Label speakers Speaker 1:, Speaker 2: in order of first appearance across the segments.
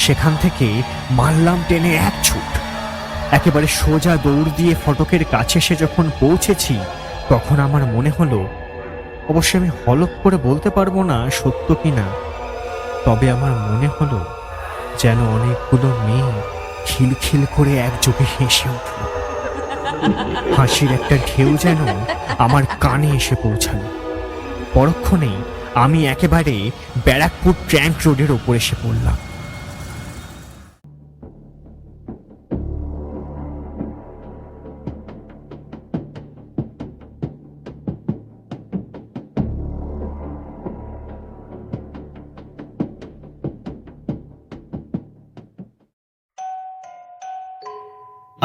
Speaker 1: সেখান থেকে মারলাম টেনে এক ছুট। একেবারে সোজা দৌড় দিয়ে ফটকের কাছে সে যখন পৌঁছেছি, তখন আমার মনে হলো, অবশ্য আমি হলফ করে বলতে পারবো না সত্য কিনা, তবে আমার মনে হলো যেন অনেকগুলো মেয়ে খিলখিল করে একযোগে হেসে উঠল। হাসির একটা ঢেউ যেন আমার কানে এসে পৌঁছালো। পরক্ষণেই আমি একেবারে ব্যারাকপুর ট্র্যাঙ্ক রোডের ওপর এসে পড়লাম।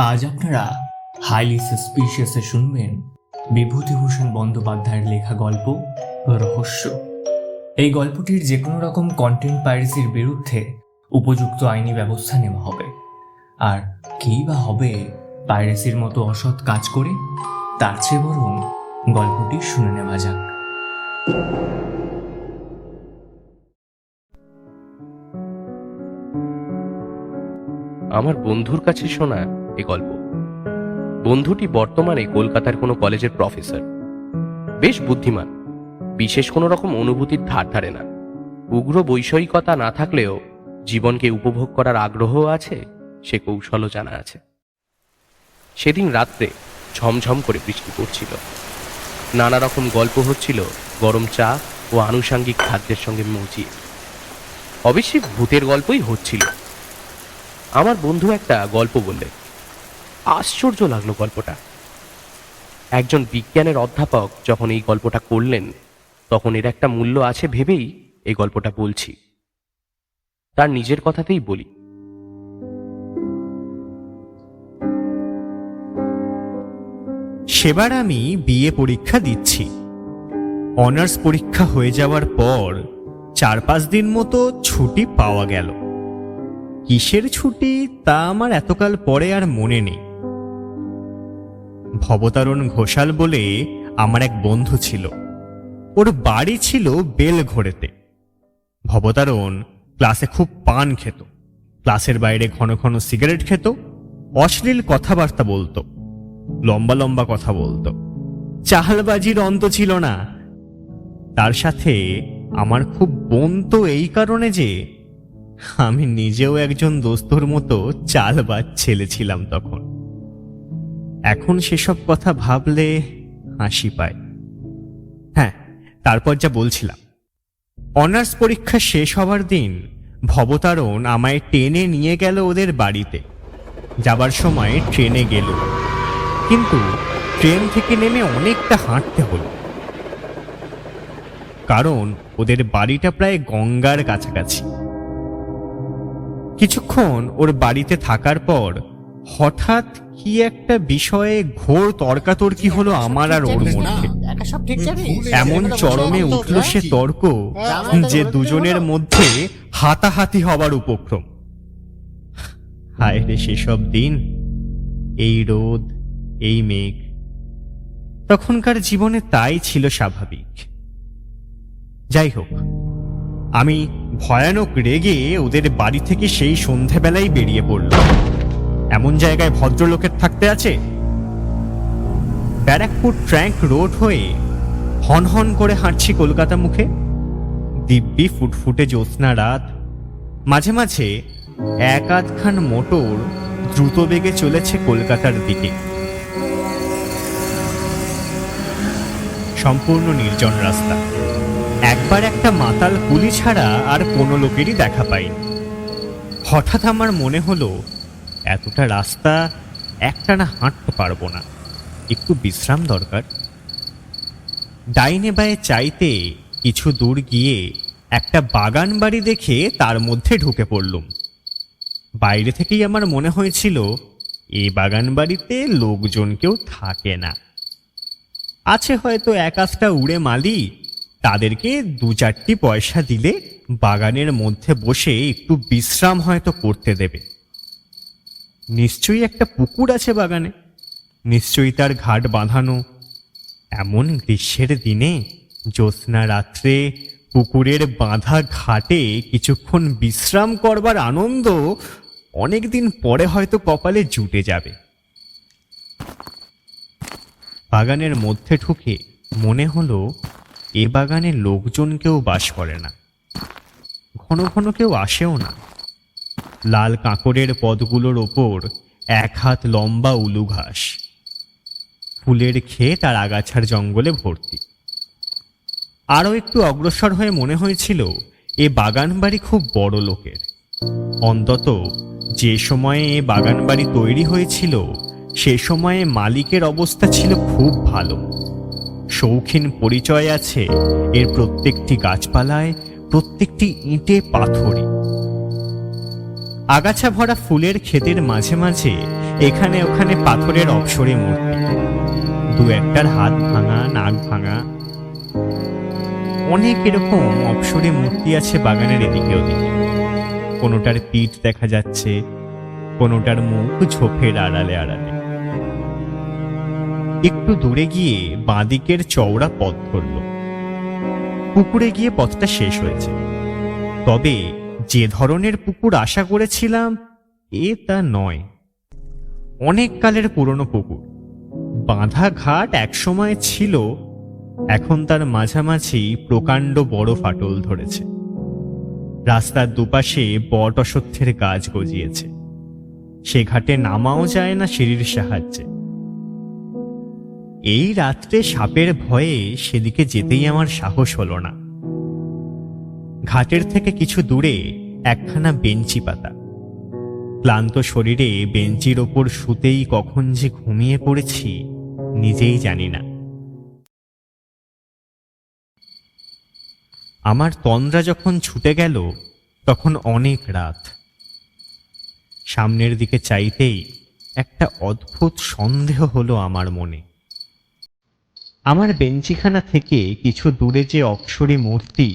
Speaker 2: আজ আপনারা হাইলি সাসপিশিয়াসে শুনবেন বিভূতিভূষণ বন্দ্যোপাধ্যায়ের লেখা গল্প রহস্য। এই গল্পটির যে কোনো রকম কন্টেন্ট পাইরেসির বিরুদ্ধে উপযুক্ত আইনি ব্যবস্থা নেওয়া হবে। আর কী বা হবে পাইরেসির মতো অসৎ কাজ করে, তার চেয়ে বরং গল্পটি শুনে নেওয়া যাক।
Speaker 3: আমার বন্ধুর কাছে শোনা এই গল্প। বন্ধুটি বর্তমানে কলকাতার কোনো কলেজের প্রফেসর, বেশ বুদ্ধিমান, বিশেষ কোনো রকম অনুভূতির ধার ধারে না। উগ্র বৈষয়িকতা না থাকলেও জীবনকে উপভোগ করার আগ্রহ আছে, সে কৌশলও জানা আছে। সেদিন রাত্রে ঝমঝম করে বৃষ্টি পড়ছিল, নানা রকম গল্প হচ্ছিল গরম চা ও আনুষাঙ্গিক খাদ্যের সঙ্গে মুচিয়ে। অবশ্যই ভূতের গল্পই হচ্ছিল। আমার বন্ধু একটা গল্প বললেন, আশ্চর্য লাগলো গল্পটা। একজন বিজ্ঞানের অধ্যাপক যখন এই গল্পটা করলেন, তখন এর একটা মূল্য আছে ভেবেই এই গল্পটা বলছি। তার নিজের কথাতেই বলি।
Speaker 1: সেবার আমি বিএ পরীক্ষা দিচ্ছি। অনার্স পরীক্ষা হয়ে যাওয়ার পর 4-5 দিন মতো ছুটি পাওয়া গেল। কিসের ছুটি তা আমার এতকাল পরে আর মনে নেই। ভবতারণ ঘোষাল বলে আমার এক বন্ধু ছিল, ওর বাড়ি ছিল বেলঘড়েতে। ভবতারণ ক্লাসে খুব পান খেত, ক্লাসের বাইরে ঘন ঘন সিগারেট খেত, অশ্লীল কথাবার্তা বলতো, লম্বা লম্বা কথা বলতো, চালবাজির অন্ত ছিল না। তার সাথে আমার খুব বনতো এই কারণে যে আমি নিজেও একজন দোস্তর মতো চালবাজ ছেলে ছিলাম তখন। এখন সেসব কথা ভাবলে হাসি পায়। হ্যাঁ, তারপর যা বলছিলাম, অনার্স পরীক্ষা শেষ হবার দিন ভবতারণ আমায় টেনে নিয়ে গেল ওদের বাড়িতে। যাবার সময় ট্রেনে গেল, কিন্তু ট্রেন থেকে নেমে অনেকটা হাঁটতে হলো, কারণ ওদের বাড়িটা প্রায় গঙ্গার কাছাকাছি। কিছুক্ষণ ওর বাড়িতে থাকার পর হঠাৎ কি একটা বিষয়ে ঘোর তর্কাতর্কি হলো আমার আর ওর মধ্যে। এমন চরমে উঠল সে তর্ক যে দুজনের মধ্যে হাতাহাতি হবার উপক্রম। হায় রে সেসব দিন, এই রোদ, এই মেঘ। তখনকার জীবনে তাই ছিল স্বাভাবিক। যাই হোক, আমি ভয়ানক রেগে ওদের বাড়ি থেকে সেই সন্ধেবেলায় বেরিয়ে পড়লাম। এমন জায়গায় ভদ্রলোকের থাকতে আছে? ব্যারাকপুর ট্র্যাঙ্ক রোড হয়ে হনহন করে হাঁটছি কলকাতা মুখে। দিব্যি ফুটফুটে জ্যোৎস্না রাত, মাঝে মাঝে এক আধখান মোটর দ্রুত বেগে চলেছে কলকাতার দিকে। সম্পূর্ণ নির্জন রাস্তা। একবার একটা মাতাল কুলি ছাড়া আর কোনো লোকেরই দেখা পাইনি। হঠাৎ আমার মনে হলো, এতটা রাস্তা একটানা হাঁটতে পারবো না, একটু বিশ্রাম দরকার। ডাইনে বায়ে চাইতে কিছু দূর গিয়ে একটা বাগান বাড়ি দেখে তার মধ্যে ঢুকে পড়লুম। বাইরে থেকেই আমার মনে হয়েছিল এই বাগান বাড়িতে লোকজন কেউ থাকে না। আছে হয়তো এক আধটা উড়ে মালি, তাদেরকে 2-4টি পয়সা দিলে বাগানের মধ্যে বসে একটু বিশ্রাম হয়তো করতে দেবে। নিশ্চয়ই একটা পুকুর আছে বাগানে, নিশ্চয়ই তার ঘাট বাঁধানো। এমন গ্রীষ্মের দিনে জ্যোৎস্না রাত্রে পুকুরের বাঁধা ঘাটে কিছুক্ষণ বিশ্রাম করবার আনন্দ অনেকদিন পরে হয়তো কপালে জুটে যাবে। বাগানের মধ্যে ঢুকে মনে হলো এ বাগানে লোকজন কেউ বাস করে না, ঘন ঘন কেউ আসেও না। লাল কাঁকড়ের পদগুলোর ওপর 1 হাত লম্বা উলু ঘাস, ফুলের ক্ষেত আর আগাছার জঙ্গলে ভর্তি। আরও একটু অগ্রসর হয়ে মনে হয়েছিল এ বাগান বাড়ি খুব বড় লোকের। অন্তত যে সময়ে এ বাগান বাড়ি তৈরি হয়েছিল সে সময়ে মালিকের অবস্থা ছিল খুব ভালো। শৌখিন পরিচয় আছে এর প্রত্যেকটি গাছপালায়, প্রত্যেকটি ইঁটে পাথরে। আগাছা ভরা ফুলের ক্ষেতের মাঝে মাঝে এখানে ওখানে পাথরের অপসরে মূর্তি, 2-1টার হাত ভাঙা, নাক ভাঙা। অনেক এরকম অপসরে মূর্তি আছে বাগানের এদিকে ওদিকে। কোনোটার পিঠ দেখা যাচ্ছে, কোনোটার মুখ ঝোপের আড়ালে আড়ালে। একটু দূরে গিয়ে বাঁদিকের চওড়া পথ ধরল। পুকুরে গিয়ে পথটা শেষ হয়েছে, তবে যে ধরনের পুকুর আশা করেছিলাম এ তা নয়। অনেক কালের পুরনো পুকুর, বাঁধা ঘাট একসময় ছিল, এখন তার মাঝামাঝি প্রকাণ্ড বড় ফাটল ধরেছে। রাস্তার দুপাশে বট অশ্বত্থের গাছ গজিয়েছে। সে ঘাটে নামাও যায় না সিঁড়ির সাহায্যে। এই রাত্রে সাপের ভয়ে সেদিকে যেতেই আমার সাহস হলো না। ঘাটের থেকে কিছু দূরে একখানা বেঞ্চি পাতা। ক্লান্ত শরীরে বেঞ্চির ওপর শুতেই কখন যে ঘুমিয়ে পড়েছি নিজেই জানি না। আমার তন্দ্রা যখন ছুটে গেল তখন অনেক রাত। সামনের দিকে চাইতেই একটা অদ্ভুত সন্দেহ হলো আমার মনে। আমার বেঞ্চিখানা থেকে কিছু দূরে যে অপসরী মূর্তি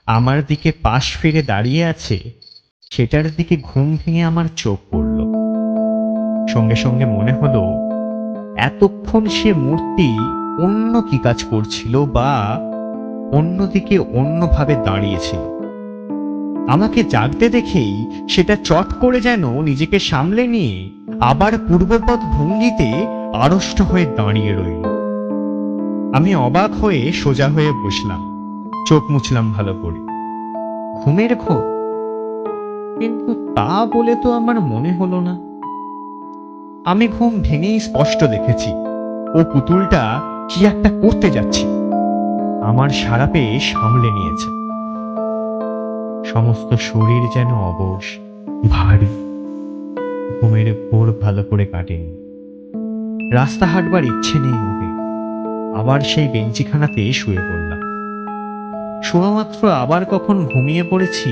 Speaker 1: আমার দিকে পাশ ফিরে দাঁড়িয়ে আছে সেটার দিকে ঘুম ভেঙে আমার চোখ পড়ল। সঙ্গে সঙ্গে মনে হলো এতক্ষণ সে মূর্তি অন্য কি কাজ করছিল বা অন্যদিকে অন্যভাবে দাঁড়িয়েছিল। আমাকে জাগতে দেখেই সেটা চট করে যেন নিজেকে সামলে নিয়ে আবার পূর্বপদ ভঙ্গিতে আড়ষ্ট হয়ে দাঁড়িয়ে রইল। আমি অবাক হয়ে সোজা হয়ে বসলাম, চোখ মুছলাম ভালো করে। ঘুমের ঘোর, কিন্তু তা বলে তো আমার মনে হলো না। আমি ঘুম ভেঙেই স্পষ্ট দেখেছি ও পুতুলটা কি একটা করতে যাচ্ছে। আমার সারা পেয়ে সামলে নিয়েছে। সমস্ত শরীর যেন অবশ, ভারী। ঘুমের ভোর ভালো করে কাটেনি। রাস্তা হাঁটবার ইচ্ছে নেই মোটে। আবার সেই বেঞ্চিখানাতে শুয়ে পড়লাম। শোয়া মাত্র আবার কখন ঘুমিয়ে পড়েছি।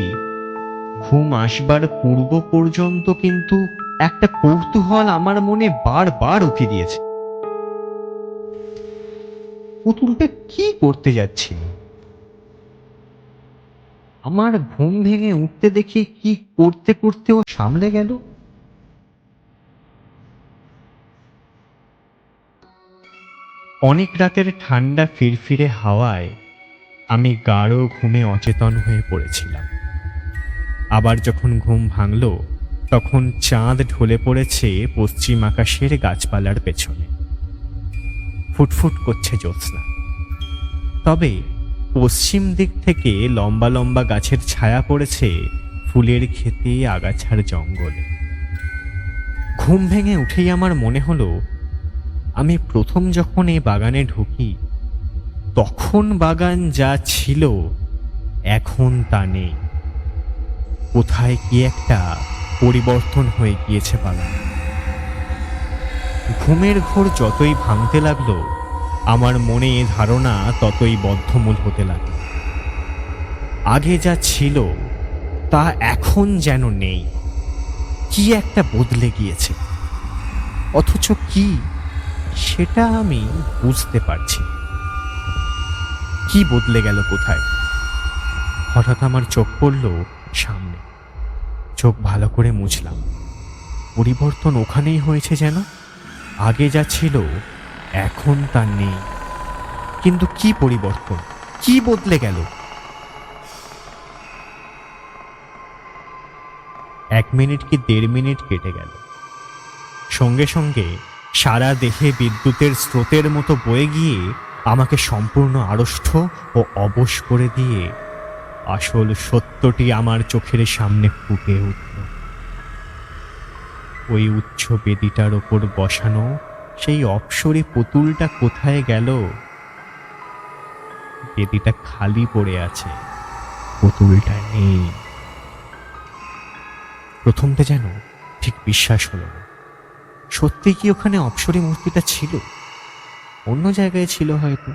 Speaker 1: ঘুম আসবার পূর্ব পর্যন্ত কিন্তু একটা কৌতূহল আমার মনে বারবার উঠে দিয়েছে। পুতুলটা কি করতে যাচ্ছে? আমার ঘুম ভেঙে উঠতে দেখি কি করতে করতে ও সামলে গেল। অনেক রাতের ঠান্ডা ফিরফিরে হাওয়ায় আমি গাঢ় ঘুমে অচেতন হয়ে পড়েছিলাম। আবার যখন ঘুম ভাঙল তখন চাঁদ ঢলে পড়েছে পশ্চিম আকাশের গাছপালার পেছনে। ফুটফুট করছে জ্যোৎস্না। তবে পশ্চিম দিক থেকে লম্বা লম্বা গাছের ছায়া পড়েছে ফুলের ক্ষেতে, আগাছার জঙ্গলে। ঘুম ভেঙে উঠেই আমার মনে হলো আমি প্রথম যখন এই বাগানে ঢুকি তখন বাগান যা ছিল এখন তা নেই। কোথায় কি একটা পরিবর্তন হয়ে গিয়েছে বাগান। ঘুমের ঘোর যতই ভাঙতে লাগলো আমার মনে এ ধারণা ততই বদ্ধমূল হতে লাগলো। আগে যা ছিল তা এখন যেন নেই। কি একটা বদলে গিয়েছে, অথচ কি সেটা আমি বুঝতে পারছি। কি বদলে গেল কোথায়? হঠাৎ আমার চোখ পড়ল সামনে। চোখ ভালো করে মুছলাম। পরিবর্তন ওখানেই হয়েছে যেন। আগে যা ছিল এখন তা নেই। কিন্তু কি পরিবর্তন, কি বদলে গেল? 1 মিনিট কি 1.5 মিনিট কেটে গেল। সঙ্গে সঙ্গে সারা দেহে বিদ্যুতের স্রোতের মতো বয়ে গিয়ে আমাকে সম্পূর্ণ আড়ষ্ট ও অবশ করে দিয়ে আসল সত্যটি আমার চোখের সামনে ফুটে উঠল। ওই উচ্চ বেদিটার ওপর বসানো সেই অপ্সরী পুতুলটা কোথায় গেল? বেদিটা খালি পড়ে আছে, পুতুলটা নেই। প্রথমটা যেন ঠিক বিশ্বাস হলো না। সত্যি কি ওখানে অপ্সরী মূর্তিটা ছিল? অন্য জায়গায় ছিল হয়তো,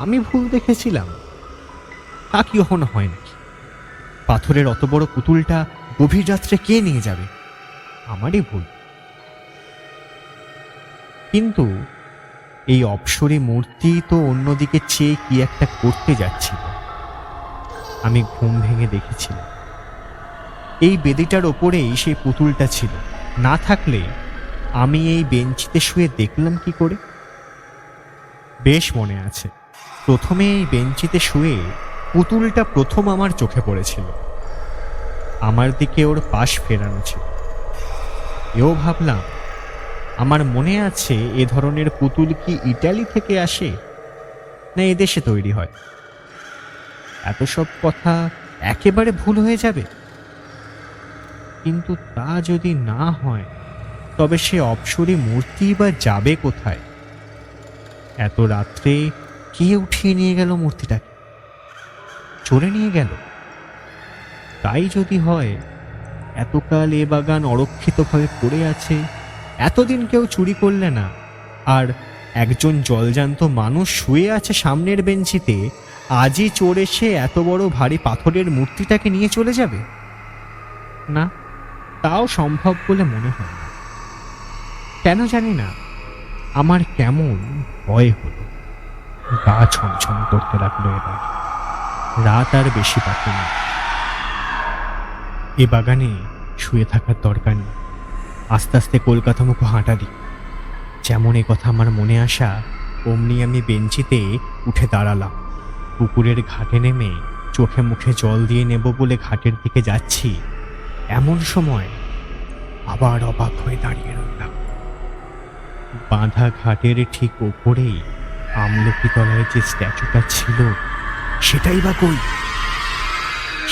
Speaker 1: আমি ভুল দেখেছিলাম। তা কি কখনো হয় নাকি? পাথরের অত বড় পুতুলটা গভীর রাত্রে কে নিয়ে যাবে? আমারই ভুল। কিন্তু এই অপ্সরী মূর্তি তো অন্যদিকে চেয়ে কি একটা করতে যাচ্ছিল। আমি ঘুম ভেঙে দেখেছিলাম এই বেদিটার ওপরেই সেই পুতুলটা ছিল। না থাকলে আমি এই বেঞ্চিতে শুয়ে দেখলাম কি করে? বেশ মনে আছে, প্রথমে এই বেঞ্চিতে শুয়ে পুতুলটা প্রথম আমার চোখে পড়েছিল। আমার দিকে ওর পাশ ফেরানো ছিল। এও ভাবলাম, আমার মনে আছে এ ধরনের পুতুল কি ইটালি থেকে আসে না এদেশে তৈরি হয়? এত সব কথা একেবারে ভুল হয়ে যাবে। কিন্তু তা যদি না হয়, তবে সে অপ্সরী মূর্তি বা যাবে কোথায়? এত রাত্রে কে উঠিয়ে নিয়ে গেল মূর্তিটাকে? চলে নিয়ে গেল? তাই যদি হয়, এতকাল এ বাগান অরক্ষিতভাবে পড়ে আছে, এতদিন কেউ চুরি করলে না, আর একজন জলজান্ত মানুষ শুয়ে আছে সামনের বেঞ্চিতে, আজই চোর এসে এত বড় ভারী পাথরের মূর্তিটাকে নিয়ে চলে যাবে? না, তাও সম্ভব বলে মনে হয় না। কেন জানি না, আমার কেমন ভয় হলো। গা ছমছম করতে লাগলো। এবার রাত আর বেশি বাকি নেই। এ বাগানে শুয়ে থাকার দরকার নেই। আস্তে আস্তে কলকাতা মুখো হাঁটা দিই। যেমন এ কথা আমার মনে আসা, অমনি আমি বেঞ্চিতে উঠে দাঁড়ালাম। পুকুরের ঘাটে নেমে চোখে মুখে জল দিয়ে নেব বলে ঘাটের দিকে যাচ্ছি, এমন সময় আবার অবাক হয়ে দাঁড়িয়ে রইলাম। বাঁধা ঘাটের ঠিক ওপরেই আমলকি তলায় যে স্ট্যাচুটা ছিল, সেটাই বা কই?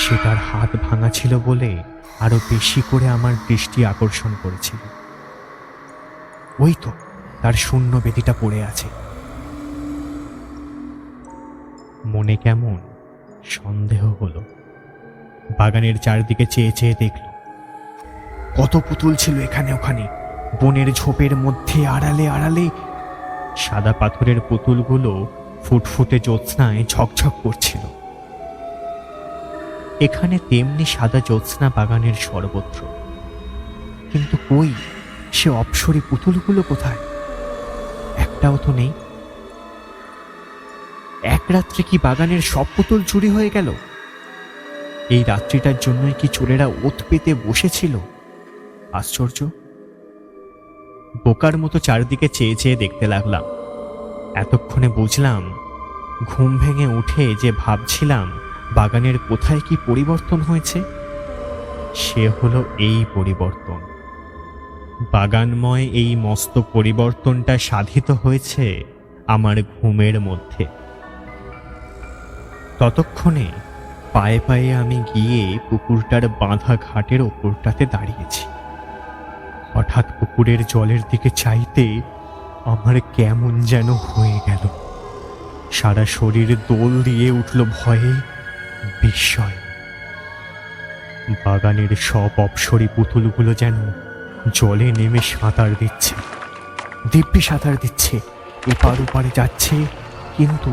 Speaker 1: সেটার হাত ভাঙা ছিল বলে আরো বেশি করে আমার দৃষ্টি আকর্ষণ করেছিল। ওই তো তার শূন্য বেদিটা পড়ে আছে। মনে কেমন সন্দেহ হলো। বাগানের চারদিকে চেয়ে চেয়ে দেখল, কত পুতুল ছিল এখানে ওখানে, বনের ঝোপের মধ্যে আড়ালে আড়ালে। সাদা পাথরের পুতুলগুলো ফুটফুটে জ্যোৎস্নায় ঝকঝক করছিল। এখানে তেমনি সাদা জ্যোৎস্না বাগানের সর্বত্র। কিন্তু কই সে অপ্সরী পুতুলগুলো কোথায়? একটাও তো নেই। এক রাত্রে কি বাগানের সব পুতুল চুরি হয়ে গেল? এই রাত্রিটার জন্যই কি চোরেরা ওত পেতে বসেছিল? আশ্চর্য। বোকার মতো চারদিকে চেয়ে চেয়ে দেখতে লাগলাম। এতক্ষণে বুঝলাম, ঘুম ভেঙে উঠে যে ভাবছিলাম বাগানের কোথায় কি পরিবর্তন হয়েছে, সে হলো এই পরিবর্তন। বাগানময় এই মস্ত পরিবর্তনটা সাধিত হয়েছে আমার ঘুমের মধ্যে। ততক্ষণে পায়ে পায়ে আমি গিয়ে পুকুরটার বাঁধা ঘাটের ওপরটাতে দাঁড়িয়েছি। হঠাৎ পুকুরের জলের দিকে চাইতে আমার কেমন যেন হয়ে গেল। সারা শরীর দোল দিয়ে উঠল ভয়ে, বিস্ময়। বাগানের সব অপ্সরী পুতুলগুলো যেন জলে নেমে সাঁতার দিচ্ছে, দিব্যি সাঁতার দিচ্ছে, এপার ওপারে যাচ্ছে। কিন্তু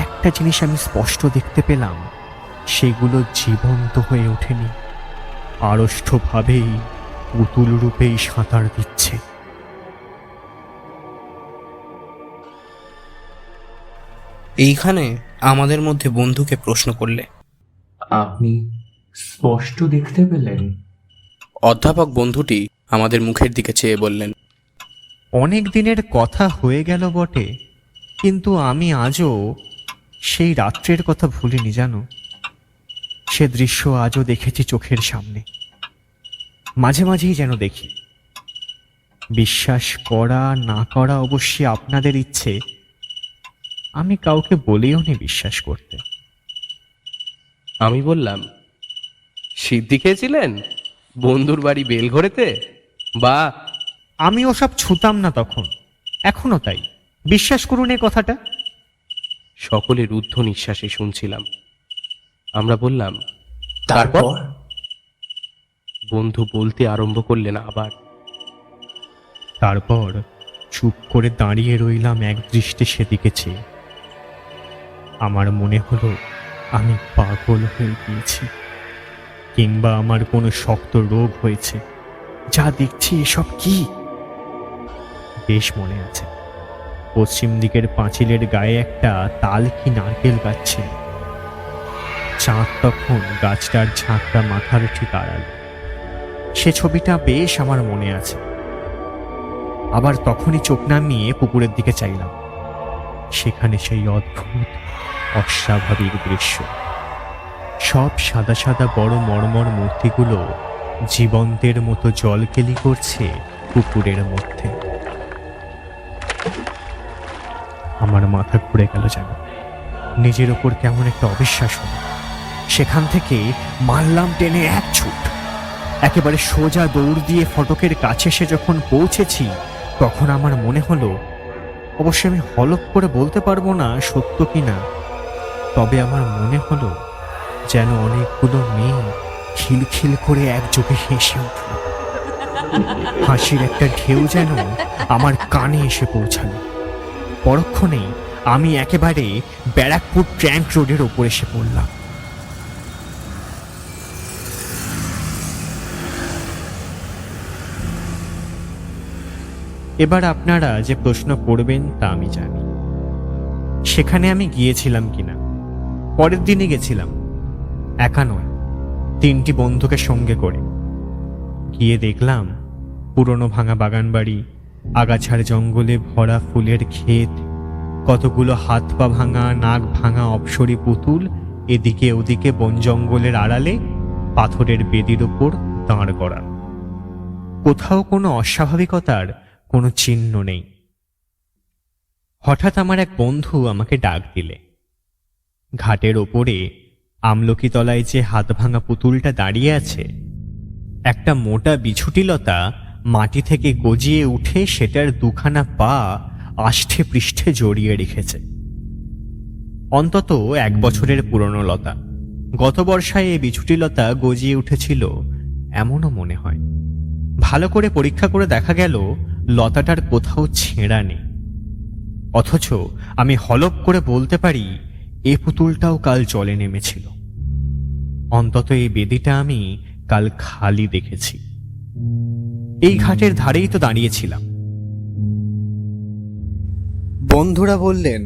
Speaker 1: একটা জিনিস আমি স্পষ্ট দেখতে পেলাম, সেগুলো জীবন্ত হয়ে ওঠেনি, আড়ষ্টভাবেই পুতুল রূপেই সাঁতার দিচ্ছে।
Speaker 4: এইখানে আমাদের মধ্যে বন্ধুকে প্রশ্ন করলে।
Speaker 2: আপনি স্পষ্ট দেখতে পেলেন?
Speaker 4: অধ্যাপক বন্ধুটি আমাদের মুখের দিকে চেয়ে বললেন,
Speaker 1: অনেক দিনের কথা হয়ে গেল বটে, কিন্তু আমি আজও সেই রাত্রের কথা ভুলিনি জানো। সে দৃশ্য আজও দেখেছি চোখের সামনে। মাঝে মাঝেই যেন দেখি। বিশ্বাস করা না করা অবশ্যই আপনাদের ইচ্ছে, আমি কাউকে বলিও নি বিশ্বাস করতে।
Speaker 3: আমি বললাম, সিদ্ধি খেয়েছিলেন বন্ধুর বাড়ি বেলঘড়েতে? বা
Speaker 1: আমি ওসব ছুতাম না তখন, এখনো তাই। বিশ্বাস করুন এই কথাটা।
Speaker 3: সকলে রুদ্ধ নিঃশ্বাসে শুনছিলাম। আমরা বললাম,
Speaker 2: তারপর
Speaker 3: বন্ধু বলতে আরম্ভ করলেন আবার।
Speaker 1: তারপর চুপ করে দাঁড়িয়ে রইলাম এক দৃষ্টে সেদিকে চেয়ে। আমার মনে হলো আমি পাগল হয়ে গিয়েছি, কিংবা আমার কোনো শক্ত রোগ হয়েছে। যা দেখছি এসব কি? বেশ মনে আছে, পশ্চিম দিকের পাঁচিলের গায়ে একটা তাল কি নারকেল গাছ ছিল। চাঁদ তখন গাছটার ঝাঁকটা মাথার ঠিক আড়ালে। সে ছবিটা বেশ আমার মনে আছে। আবার তখনই চোখ নামিয়ে পুকুরের দিকে চাইলাম। সেখানে সেই অদ্ভুত অস্বাভাবিক দৃশ্য। সব সাদা সাদা বড় মর্মর মূর্তিগুলো জীবন্তের মতো জলকেলি করছে পুকুরের মধ্যে। আমার মাথা ঘুরে গেল যেন, নিজের ওপর কেমন একটা অবিশ্বাস হলো। সেখান থেকে মারলাম টেনে এক ছুট। একেবারে সোজা দৌড় দিয়ে ফটকের কাছে এসে যখন পৌঁছেছি, তখন আমার মনে হলো, অবশ্য আমি হলফ করে বলতে পারবো না সত্য কিনা, তবে আমার মনে হলো যেন অনেকগুলো মেয়ে খিলখিল করে একযোগে হেসে উঠল। হাসির একটা ঢেউ যেন আমার কানে এসে পৌঁছালো। পরক্ষণেই আমি একেবারে ব্যারাকপুর ট্র্যাঙ্ক রোডের ওপর এসে পড়লাম। এবার আপনারা যে প্রশ্ন করবেন তা আমি জানি। সেখানে আমি গিয়েছিলাম কিনা? পরের দিনে গেছিলাম, একা নয়, 3টি বন্ধুকে সঙ্গে করে। গিয়ে দেখলাম পুরনো ভাঙা বাগান বাড়ি, আগাছার জঙ্গলে ভরা ফুলের ক্ষেত, কতগুলো হাত পা ভাঙা নাক ভাঙা অপসরী পুতুল এদিকে ওদিকে বন জঙ্গলের আড়ালে পাথরের বেদির ওপর দাঁড় করা। কোথাও কোনো অস্বাভাবিকতার কোনো চিহ্ন নেই। হঠাৎ আমার এক বন্ধু আমাকে ডাক দিলে। ঘাটের ওপরে আমলকি তলায় যে হাত ভাঙা পুতুলটা দাঁড়িয়ে আছে, একটা মোটা বিছুটিলতা মাটি থেকে গজিয়ে উঠে সেটার দুখানা পা আষ্ঠে পৃষ্ঠে জড়িয়ে রেখেছে। অন্তত 1 বছরের পুরনো লতা। গত বর্ষায় এই বিছুটিলতা গজিয়ে উঠেছিল এমনও মনে হয়। ভালো করে পরীক্ষা করে দেখা গেল লতাটার কোথাও ছেঁড়া নেই। অথচ আমি হলফ করে বলতে পারি এ পুতুলটাও কাল জলে নেমেছিল। অন্তত এই বেদিটা আমি কাল খালি দেখেছি। এই ঘাটের ধারেই তো দাঁড়িয়েছিলাম।
Speaker 5: বন্ধুরা বললেন,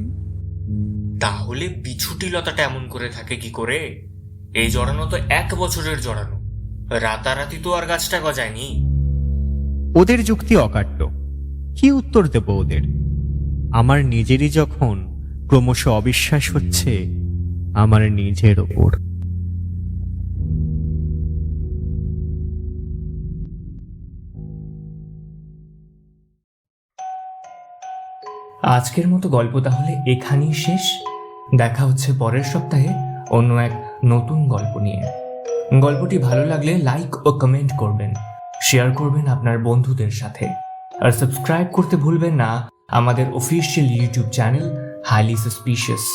Speaker 2: তাহলে বিছুটি লতাটা এমন করে থাকে কি করে? এই জড়ানো তো 1 বছরের জড়ানো, রাতারাতি তো আর গাছটা গজায়নি।
Speaker 1: ওদের যুক্তি অকাট্য, কি উত্তর দেব ওদের? আমার নিজেরই যখন ক্রমশ অবিশ্বাস হচ্ছে আমার নিজের ওপর।
Speaker 2: আজকের মতো গল্প তাহলে এখানেই শেষ। দেখা হচ্ছে পরের সপ্তাহে অন্য এক নতুন গল্প নিয়ে। গল্পটি ভালো লাগলে লাইক ও কমেন্ট করবেন, শেয়ার করবেন আপনার বন্ধুদের সাথে, আর সাবস্ক্রাইব করতে ভুলবেন না আমাদের official YouTube channel highly suspicious.